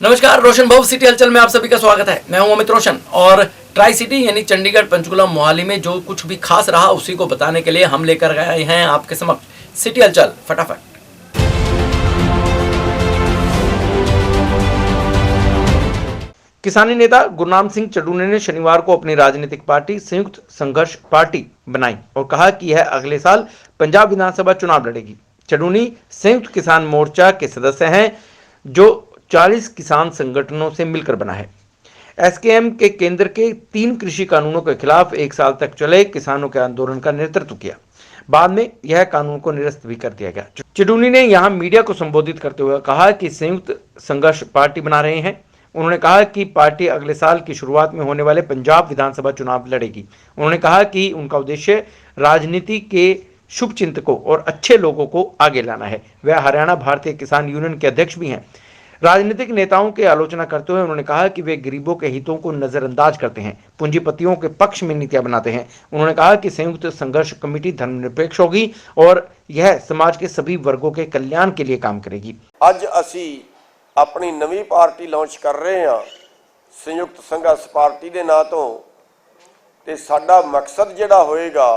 नमस्कार, रोशन भाव सिटी हलचल में आप सभी का स्वागत है। मैं हूं अमित रोशन और ट्राई सिटी यानी चंडीगढ़, पंचकुला, मोहाली में जो कुछ भी खास रहा उसी को बताने के लिए हम लेकर गए हैं आपके समक्ष सिटी हलचल फटाफट। किसानी नेता गुरनाम सिंह चडूने ने शनिवार को अपनी राजनीतिक पार्टी संयुक्त संघर्ष पार्टी बनाई और कहा कि यह अगले साल पंजाब विधानसभा चुनाव लड़ेगी। चडूनी संयुक्त किसान मोर्चा के सदस्य हैं जो 40 किसान संगठनों से मिलकर बना है। एसकेएम के केंद्र के 3 कृषि कानूनों के खिलाफ 1 साल तक चले किसानों के आंदोलन का नेतृत्व किया। बाद में यह कानून को निरस्त भी कर दिया गया। चडूनी ने यहां मीडिया को संबोधित करते हुए कहा कि संयुक्त संघर्ष पार्टी बना रहे हैं। उन्होंने कहा कि पार्टी अगले साल की शुरुआत में होने वाले पंजाब विधानसभा चुनाव लड़ेगी। उन्होंने कहा कि उनका उद्देश्य राजनीति के शुभ चिंतकों और अच्छे लोगों को आगे लाना है। वह हरियाणा भारतीय किसान यूनियन के अध्यक्ष भी हैं। राजनीतिक नेताओं की आलोचना करते हुए उन्होंने कहा कि वे गरीबों के हितों को नजरअंदाज करते हैं, पूंजीपतियों के पक्ष में नीतियां बनाते हैं। उन्होंने कहा कि संयुक्त संघर्ष कमेटी धर्मनिरपेक्ष होगी और यह समाज के सभी वर्गों के कल्याण के लिए काम करेगी। आज असी अपनी नवी पार्टी लॉन्च कर रहे हैं संयुक्त संघर्ष पार्टी के नां तो ते साडा मकसद जिहड़ा होएगा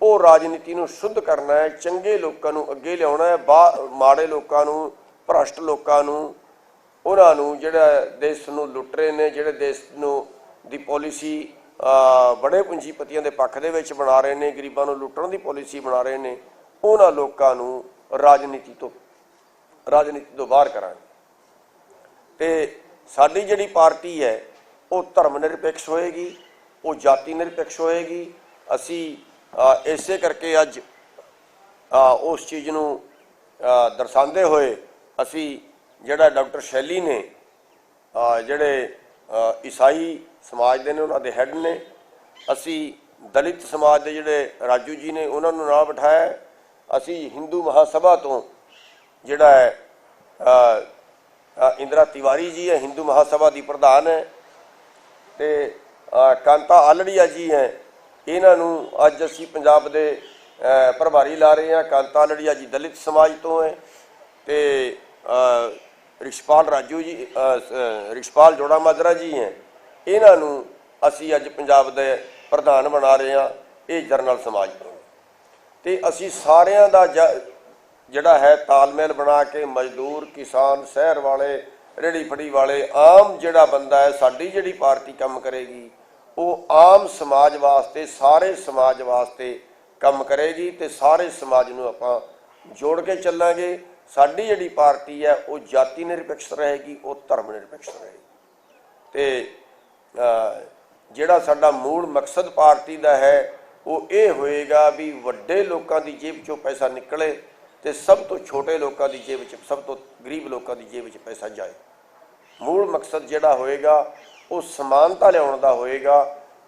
वो राजनीति नूं शुद्ध करना है, चंगे लोकां नूं अगे लियाउणा है, माड़े लोकां नूं, भ्रष्ट लोकां नूं, उन्हां नूं जिहड़ा देश नूं लुट रहे ने, जिहड़े देश नूं दी पॉलिसी बड़े पूंजीपतियां दे पक्ष दे विच बना रहे ने, गरीबां नूं लुट्टण दी पॉलिसी बना रहे ने, उन्हां लोकां नूं राजनीति तो बाहर करांगे। ते साडी जिहड़ी पार्टी है वो धर्म निरपेक्ष होएगी, वो जाति निरपेक्ष होएगी। असी इसे करके अज उस चीज़ नूं दर्शाते हुए असी जिहड़ा डॉक्टर शैली ने जिहड़े ईसाई समाज दे ने उन्हां दे हैड ने, असी दलित समाज दे जिहड़े राजू जी ने उन्हां नूं नाल बिठाया। असी हिंदू महासभा तो जिहड़ा है इंदिरा तिवारी जी है, हिंदू महासभा की प्रधान है, ते कांता आलड़िया जी हैं, इन्हां नूं अज असी पंजाब दे प्रभारी ला रहे हैं। कांता आलड़िया जी दलित समाज तो हैं, ते रिशपाल राजू जी रिशपाल जोड़ा माजरा जी हैं, इन्हां नूं असी अज पंजाब दे प्रधान बना रहे हैं। ये जरनल समाज तो ते असी सारियां दा जिहड़ा है तालमेल बना के मजदूर, किसान, शहर वाले, रेहड़ी फड़ी वाले, आम जिहड़ा बंदा है, साडी जिहड़ी पार्टी काम करेगी वो आम समाज वास्ते, सारे समाज वास्ते काम करेगी ते सारे समाज नूं आपां जोड़ के चलांगे। साडी जिहड़ी पार्टी है वो जाति निरपेक्ष रहेगी, वो धर्म निरपेक्ष रहेगी। ते जिहड़ा साडा मूल मकसद पार्टी दा है वो ये होएगा भी वड्डे लोकां दी जेब चों पैसा निकले ते सब तो छोटे लोगों की जेब च, सब तो गरीब लोगों की जेब च पैसा जाए। मूल मकसद जिहड़ा होएगा वो समानता लियाउण दा होएगा,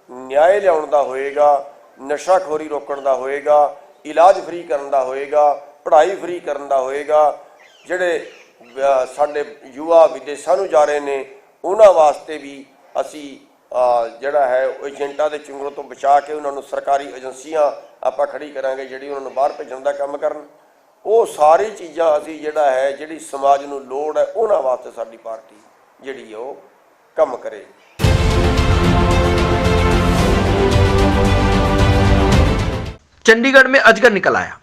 न्याय लियाउण दा होएगा, नशाखोरी रोकण दा होएगा, इलाज फ्री करन दा होएगा, पढ़ाई फ्री करन दा होएगा। जिहड़े साडे युवा विदेशां नूं जा रहे ने उन्हां वास्ते भी असी जिहड़ा है एजेंटां दे चुंगलों तो बचा के उन्हां नूं सरकारी एजेंसियां आपां खड़ी करांगे जिहड़ी उन्हां नूं बाहर भेजण दा काम करन। वो सारी चीज़ां असी जिहड़ा है जिहड़ी समाज नूं लोड़ है उन्हां वास्ते साडी पार्टी जिहड़ी है वो काम करे। चंडीगढ़ में अजगर निकल आया।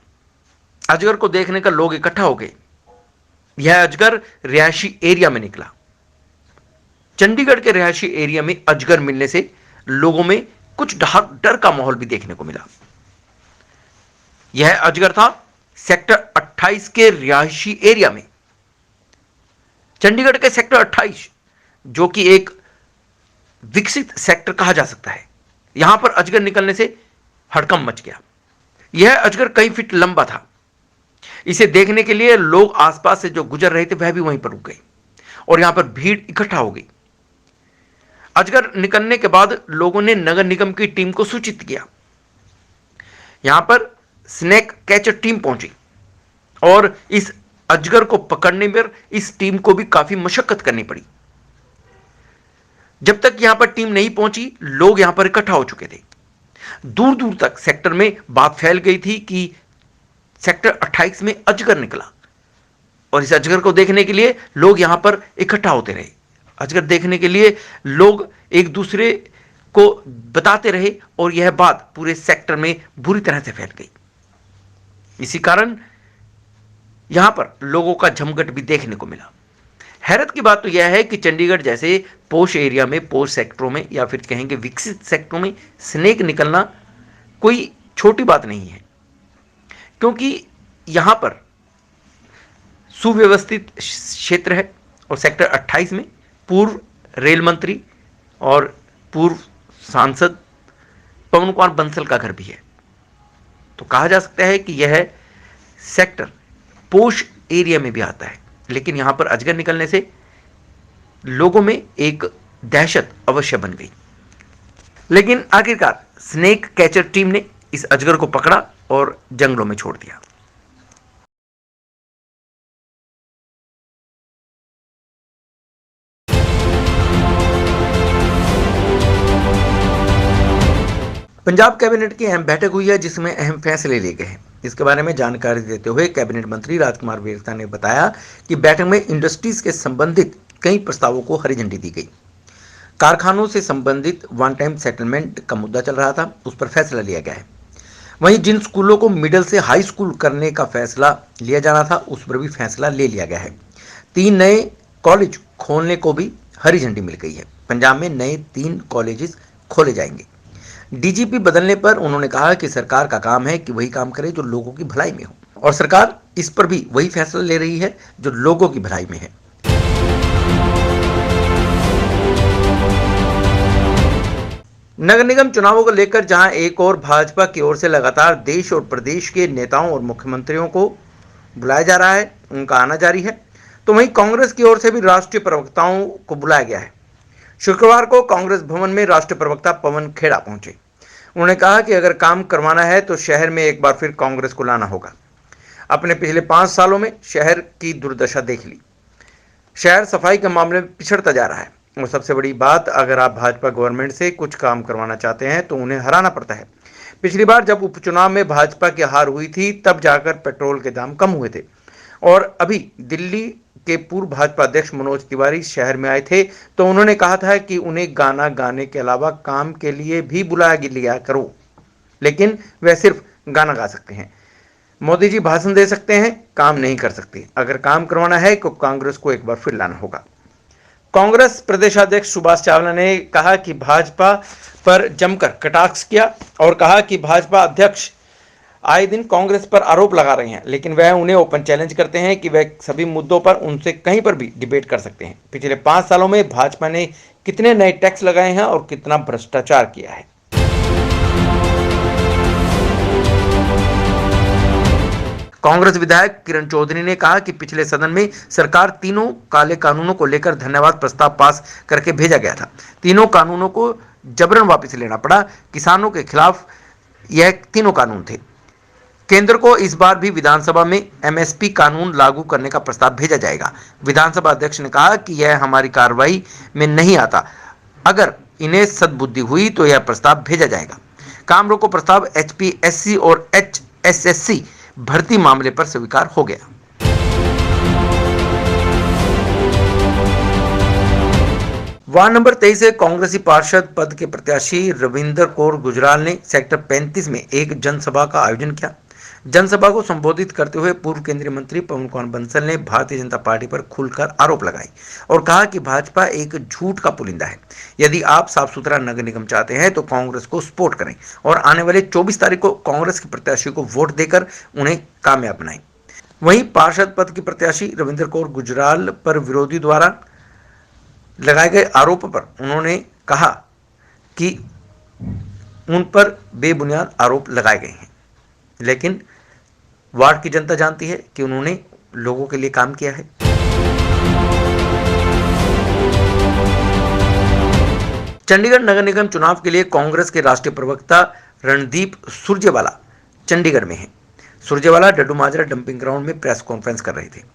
अजगर को देखने का लोग इकट्ठा हो गए। यह अजगर रिहायशी एरिया में निकला। चंडीगढ़ के रिहायशी एरिया में अजगर मिलने से लोगों में कुछ डर का माहौल भी देखने को मिला। यह अजगर था सेक्टर 28 के रिहायशी एरिया में। चंडीगढ़ के सेक्टर 28 जो कि एक विकसित सेक्टर कहा जा सकता है, यहां पर अजगर निकलने से हड़कंप मच गया। यह अजगर कई फीट लंबा था। इसे देखने के लिए लोग आसपास से जो गुजर रहे थे वह भी वहीं पर रुक गए और यहां पर भीड़ इकट्ठा हो गई। अजगर निकलने के बाद लोगों ने नगर निगम की टीम को सूचित किया। यहां पर स्नेक कैचर टीम पहुंची और इस अजगर को पकड़ने में इस टीम को भी काफी मशक्कत करनी पड़ी। जब तक यहां पर टीम नहीं पहुंची, लोग यहां पर इकट्ठा हो चुके थे। दूर दूर तक सेक्टर में बात फैल गई थी कि सेक्टर 28 में अजगर निकला और इस अजगर को देखने के लिए लोग यहां पर इकट्ठा होते रहे। अजगर देखने के लिए लोग एक दूसरे को बताते रहे और यह बात पूरे सेक्टर में बुरी तरह से फैल गई। इसी कारण यहां पर लोगों का जमघट भी देखने को मिला। हैरत की बात तो यह है कि चंडीगढ़ जैसे पोश एरिया में, पोश सेक्टरों में या फिर कहेंगे विकसित सेक्टरों में स्नेक निकलना कोई छोटी बात नहीं है, क्योंकि यहां पर सुव्यवस्थित क्षेत्र है और सेक्टर 28 में पूर्व रेल मंत्री और पूर्व सांसद पवन कुमार बंसल का घर भी है। तो कहा जा सकता है कि यह सेक्टर पोश एरिया में भी आता है, लेकिन यहां पर अजगर निकलने से लोगों में एक दहशत अवश्य बन गई। लेकिन आखिरकार स्नेक कैचर टीम ने इस अजगर को पकड़ा और जंगलों में छोड़ दिया। पंजाब कैबिनेट की अहम बैठक हुई है, जिसमें अहम फैसले लिए गए हैं। इसके बारे में जानकारी देते हुए कैबिनेट मंत्री राजकुमार वेरता ने बताया कि बैठक में इंडस्ट्रीज के संबंधित कई प्रस्तावों को हरी झंडी दी गई। कारखानों से संबंधित वन टाइम सेटलमेंट का मुद्दा चल रहा था, उस पर फैसला लिया गया है। वहीं जिन स्कूलों को मिडिल से हाई स्कूल करने का फैसला लिया जाना था, उस पर भी फैसला ले लिया गया है। 3 नए कॉलेज खोलने को भी हरी झंडी मिल गई है। पंजाब में नए 3 कॉलेजेस खोले जाएंगे। डीजीपी बदलने पर उन्होंने कहा कि सरकार का काम है कि वही काम करे जो लोगों की भलाई में हो, और सरकार इस पर भी वही फैसला ले रही है जो लोगों की भलाई में है। नगर निगम चुनावों को लेकर जहां एक और भाजपा की ओर से लगातार देश और प्रदेश के नेताओं और मुख्यमंत्रियों को बुलाया जा रहा है, उनका आना जारी है, तो वहीं कांग्रेस की ओर से भी राष्ट्रीय प्रवक्ताओं को बुलाया गया है। शुक्रवार को कांग्रेस भवन में राष्ट्रीय प्रवक्ता पवन खेड़ा पहुंचे। उन्होंने कहा कि अगर काम करवाना है तो शहर में एक बार फिर कांग्रेस को लाना होगा। अपने पिछले 5 सालों में शहर की दुर्दशा देख ली। शहर सफाई के मामले में पिछड़ता जा रहा है, और सबसे बड़ी बात, अगर आप भाजपा गवर्नमेंट से कुछ काम करवाना चाहते हैं तो उन्हें हराना पड़ता है। पिछली बार जब उपचुनाव में भाजपा की हार हुई थी, तब जाकर पेट्रोल के दाम कम हुए थे, और अभी दिल्ली के पूर्व भाजपा अध्यक्ष मनोज तिवारी शहर में आए थे, तो उन्होंने कहा था कि उन्हें गाना गाने के अलावा काम के लिए भी बुलाया लिया करो, लेकिन वह सिर्फ गाना गा सकते हैं। मोदी जी भाषण दे सकते हैं, काम नहीं कर सकते। अगर काम करवाना है तो कांग्रेस को एक बार फिर लाना होगा। कांग्रेस प्रदेशाध्यक्ष सुभाष चावला ने कहा कि भाजपा पर जमकर कटाक्ष किया और कहा कि भाजपा अध्यक्ष आए दिन कांग्रेस पर आरोप लगा रहे हैं, लेकिन वह उन्हें ओपन चैलेंज करते हैं कि वह सभी मुद्दों पर उनसे कहीं पर भी डिबेट कर सकते हैं। पिछले 5 सालों में भाजपा ने कितने नए टैक्स लगाए हैं और कितना भ्रष्टाचार किया है। कांग्रेस विधायक किरण चौधरी ने कहा कि पिछले सदन में सरकार तीनों काले कानूनों को लेकर धन्यवाद प्रस्ताव पास करके भेजा गया था। तीनों कानूनों को जबरन वापस लेना पड़ा। किसानों के खिलाफ यह तीनों कानून थे। केंद्र को इस बार भी विधानसभा में एमएसपी कानून लागू करने का प्रस्ताव भेजा जाएगा। विधानसभा अध्यक्ष ने कहा कि यह हमारी कार्रवाई में नहीं आता। अगर इन्हें सद्बुद्धि हुई तो यह प्रस्ताव भेजा जाएगा। काम रोको प्रस्ताव एचपीएससी और एचएसएससी भर्ती मामले पर स्वीकार हो गया। वार्ड नंबर 23 से कांग्रेसी पार्षद पद के प्रत्याशी रविंदर कौर गुजराल ने सेक्टर 35 में एक जनसभा का आयोजन किया। जनसभा को संबोधित करते हुए पूर्व केंद्रीय मंत्री पवन कुमार बंसल ने भारतीय जनता पार्टी पर खुलकर आरोप लगाए और कहा कि भाजपा एक झूठ का पुलिंदा है। यदि आप साफ सुथरा नगर निगम चाहते हैं तो कांग्रेस को सपोर्ट करें और आने वाले 24 तारीख को कांग्रेस के प्रत्याशी को वोट देकर उन्हें कामयाब बनाएं। वहीं पार्षद पद की प्रत्याशी रविंदर कौर गुजराल पर विरोधी द्वारा लगाए गए आरोप पर उन्होंने कहा कि उन पर बेबुनियाद आरोप लगाए गए हैं, लेकिन वार्ड की जनता जानती है कि उन्होंने लोगों के लिए काम किया है। चंडीगढ़ नगर निगम चुनाव के लिए कांग्रेस के राष्ट्रीय प्रवक्ता रणदीप सुरजेवाला चंडीगढ़ में हैं। सुरजेवाला डड्डू माजरा डंपिंग ग्राउंड में प्रेस कॉन्फ्रेंस कर रहे थे।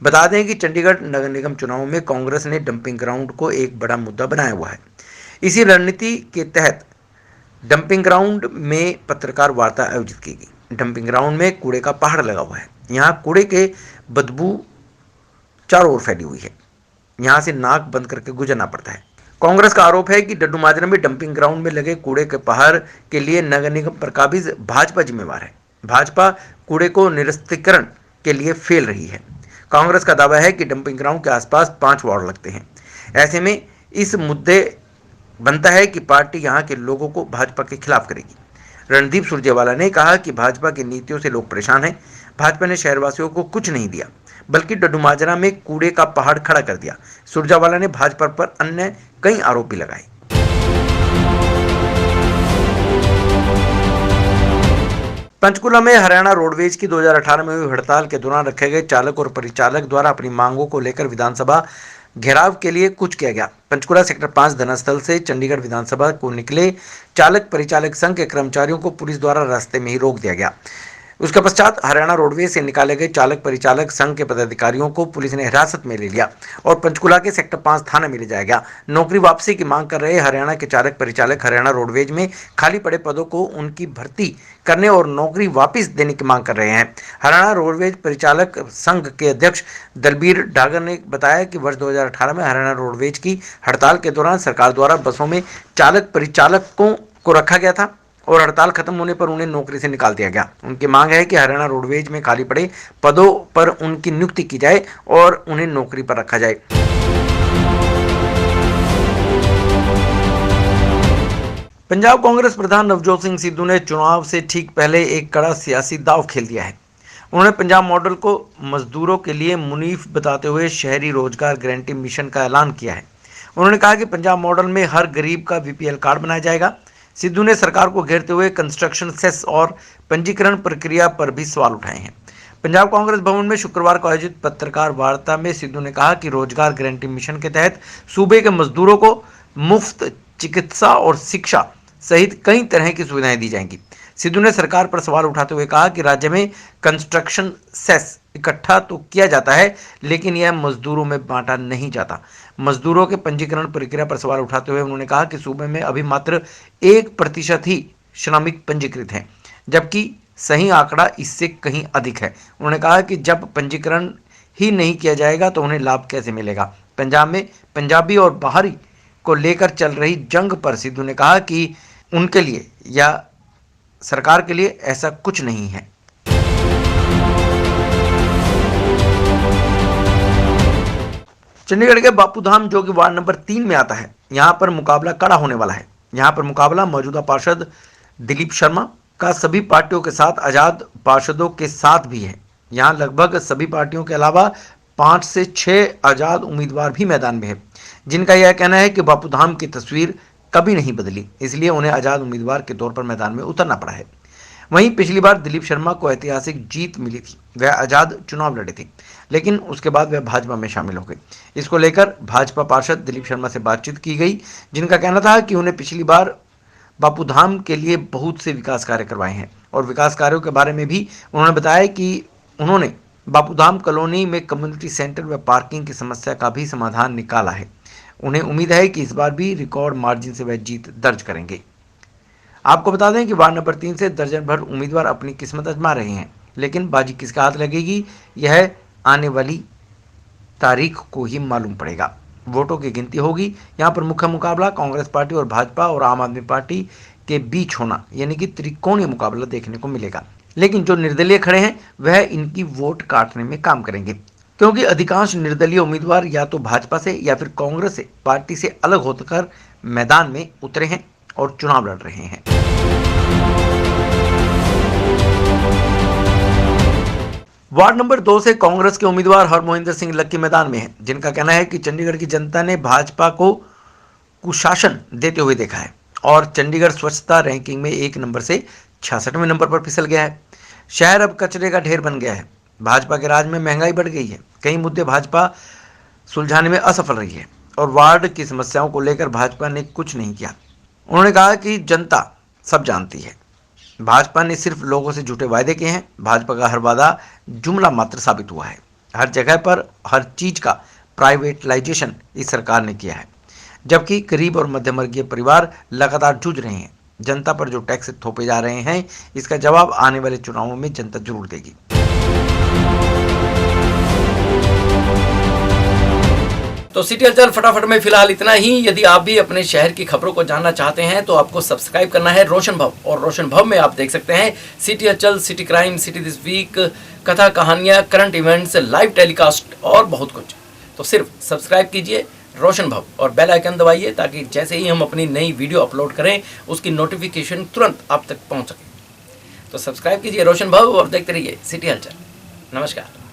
बता दें कि चंडीगढ़ नगर निगम चुनाव में कांग्रेस ने डंपिंग ग्राउंड को एक बड़ा मुद्दा बनाया हुआ है। इसी रणनीति के तहत डंपिंग ग्राउंड में पत्रकार वार्ता आयोजित की गई। डंपिंग ग्राउंड में कूड़े का पहाड़ लगा हुआ है। यहाँ कूड़े के बदबू चारों ओर फैली हुई है। यहां से नाक बंद करके गुजरना पड़ता है। कांग्रेस का आरोप है कि डड्डूमाजरा में डंपिंग ग्राउंड में लगे कूड़े के पहाड़ के लिए नगर निगम पर काबिज भाजपा जिम्मेवार है। भाजपा कूड़े को निरस्तीकरण के लिए फेल रही है। कांग्रेस का दावा है कि डंपिंग ग्राउंड के आसपास 5 वार्ड लगते हैं। ऐसे में इस मुद्दे बनता है कि पार्टी यहां के लोगों को भाजपा के खिलाफ करेगी। रणदीप सुरजेवाला ने कहा कि भाजपा की नीतियों से लोग परेशान हैं। भाजपा ने शहरवासियों को कुछ नहीं दिया, बल्कि डड्डूमाजरा में कूड़े का पहाड़ खड़ा कर दिया। सुरजेवाला ने भाजपा पर अन्य कई आरोप भी लगाए। पंचकुला में हरियाणा रोडवेज की 2018 में हुई हड़ताल के दौरान रखे गए चालक और परिचालक द्वारा अपनी मांगों को लेकर विधानसभा घेराव के लिए कुछ किया गया। पंचकुला सेक्टर 5 धनास्थल से चंडीगढ़ विधानसभा को निकले चालक परिचालक संघ के कर्मचारियों को पुलिस द्वारा रास्ते में ही रोक दिया गया। उसके पश्चात हरियाणा रोडवेज से निकाले गए चालक परिचालक संघ के पदाधिकारियों को पुलिस ने हिरासत में ले लिया और पंचकुला के सेक्टर 5 थाने में ले जाया गया। नौकरी वापसी की मांग कर रहे हरियाणा के चालक परिचालक हरियाणा रोडवेज में खाली पड़े पदों को उनकी भर्ती करने और नौकरी वापस देने की मांग कर रहे हैं। हरियाणा रोडवेज परिचालक संघ के अध्यक्ष दलबीर डागर ने बताया कि वर्ष 2018 में हरियाणा रोडवेज की हड़ताल के दौरान सरकार द्वारा बसों में चालक परिचालकों को रखा गया था और हड़ताल खत्म होने पर उन्हें नौकरी से निकाल दिया गया। उनकी मांग है कि हरियाणा रोडवेज में खाली पड़े पदों पर उनकी नियुक्ति की जाए और उन्हें नौकरी पर रखा जाए। पंजाब कांग्रेस प्रधान नवजोत सिंह सिद्धू ने चुनाव से ठीक पहले एक कड़ा सियासी दांव खेल दिया है। उन्होंने पंजाब मॉडल को मजदूरों के लिए मुनीफ बताते हुए शहरी रोजगार गारंटी मिशन का ऐलान किया है। उन्होंने कहा कि पंजाब मॉडल में हर गरीब का बीपीएल कार्ड बनाया जाएगा। सिद्धू ने सरकार को घेरते हुए कंस्ट्रक्शन सेस और पंजीकरण प्रक्रिया पर भी सवाल उठाए हैं। पंजाब कांग्रेस भवन में शुक्रवार को आयोजित पत्रकार वार्ता में सिद्धू ने कहा कि रोजगार गारंटी मिशन के तहत सूबे के मजदूरों को मुफ्त चिकित्सा और शिक्षा सहित कई तरह की सुविधाएं दी जाएंगी। सिद्धू ने सरकार पर सवाल उठाते हुए कहा कि राज्य में कंस्ट्रक्शन सेस इकट्ठा तो किया जाता है, लेकिन यह मजदूरों में बांटा नहीं जाता। मजदूरों के पंजीकरण प्रक्रिया पर सवाल उठाते हुए उन्होंने कहा कि सूबे में अभी मात्र 1% ही श्रमिक पंजीकृत हैं, जबकि सही आंकड़ा इससे कहीं अधिक है। उन्होंने कहा कि जब पंजीकरण ही नहीं किया जाएगा तो उन्हें लाभ कैसे मिलेगा। पंजाब में पंजाबी और बाहरी को लेकर चल रही जंग पर सिद्धू ने कहा कि उनके लिए या सरकार के लिए ऐसा कुछ नहीं है। चंडीगढ़ के बापूधाम जो कि वार्ड नंबर 3 में आता है, यहां पर मुकाबला कड़ा होने वाला है। यहां पर मुकाबला मौजूदा पार्षद दिलीप शर्मा का सभी पार्टियों के साथ आजाद पार्षदों के साथ भी है। यहां लगभग सभी पार्टियों के अलावा 5 से 6 आजाद उम्मीदवार भी मैदान में है, जिनका यह कहना है कि बापूधाम की तस्वीर कभी नहीं बदली, इसलिए उन्हें आजाद उम्मीदवार के तौर पर मैदान में उतरना पड़ा है। वहीं पिछली बार दिलीप शर्मा को ऐतिहासिक जीत मिली थी। वह आजाद चुनाव लड़े थे, लेकिन उसके बाद वह भाजपा में शामिल हो गए। इसको लेकर भाजपा पार्षद दिलीप शर्मा से बातचीत की गई, जिनका कहना था कि उन्हें पिछली बार बापूधाम के लिए बहुत से विकास कार्य करवाए हैं और विकास कार्यों के बारे में भी उन्होंने बताया कि उन्होंने बापूधाम कॉलोनी में कम्युनिटी सेंटर व पार्किंग की समस्या का भी समाधान निकाला है। उन्हें उम्मीद है कि इस बार भी रिकॉर्ड मार्जिन से वह जीत दर्ज करेंगे। आपको बता दें कि वार्ड नंबर 3 से दर्जन भर उम्मीदवार अपनी किस्मत आजमा रहे हैं, लेकिन बाजी किसका हाथ लगेगी यह आने वाली तारीख को ही मालूम पड़ेगा। वोटों की गिनती होगी। यहाँ पर मुख्य मुकाबला कांग्रेस पार्टी और भाजपा और आम आदमी पार्टी के बीच होना, यानी कि त्रिकोणीय मुकाबला देखने को मिलेगा। लेकिन जो निर्दलीय खड़े हैं वह इनकी वोट काटने में काम करेंगे, क्योंकि अधिकांश निर्दलीय उम्मीदवार या तो भाजपा से या फिर कांग्रेस से पार्टी से अलग होकर मैदान में उतरे हैं और चुनाव लड़ रहे हैं। वार्ड नंबर 2 से कांग्रेस के उम्मीदवार हरमोहिंदर सिंह लक्की मैदान में हैं, जिनका कहना है कि चंडीगढ़ की जनता ने भाजपा को कुशासन देते हुए देखा है और चंडीगढ़ स्वच्छता रैंकिंग में 1 नंबर से 66वें नंबर पर फिसल गया है। शहर अब कचरे का ढेर बन गया है। भाजपा के राज में महंगाई बढ़ गई है। कई मुद्दे भाजपा सुलझाने में असफल रही है और वार्ड की समस्याओं को लेकर भाजपा ने कुछ नहीं किया। उन्होंने कहा कि जनता सब जानती है, भाजपा ने सिर्फ लोगों से झूठे वायदे किए हैं। भाजपा का हर वादा जुमला मात्र साबित हुआ है। हर जगह पर हर चीज का प्राइवेटलाइजेशन इस सरकार ने किया है, जबकि गरीब और मध्यम वर्गीय परिवार लगातार जूझ रहे हैं। जनता पर जो टैक्स थोपे जा रहे हैं, इसका जवाब आने वाले चुनावों में जनता जरूर देगी। तो सिटी हलचल फटाफट में फिलहाल इतना ही। यदि आप भी अपने शहर की खबरों को जानना चाहते हैं तो आपको सब्सक्राइब करना है रोशन भव, और रोशन भव में आप देख सकते हैं सिटी हलचल, city crime, city this week, कथा कहानियां, करंट इवेंट्स, लाइव टेलीकास्ट और बहुत कुछ। तो सिर्फ सब्सक्राइब कीजिए रोशन भव और बेल आइकन दबाइए, ताकि जैसे ही हम अपनी नई वीडियो अपलोड करें उसकी नोटिफिकेशन तुरंत आप तक पहुंच सके। तो सब्सक्राइब कीजिए रोशन भव और देखते रहिए सिटी हलचल। नमस्कार।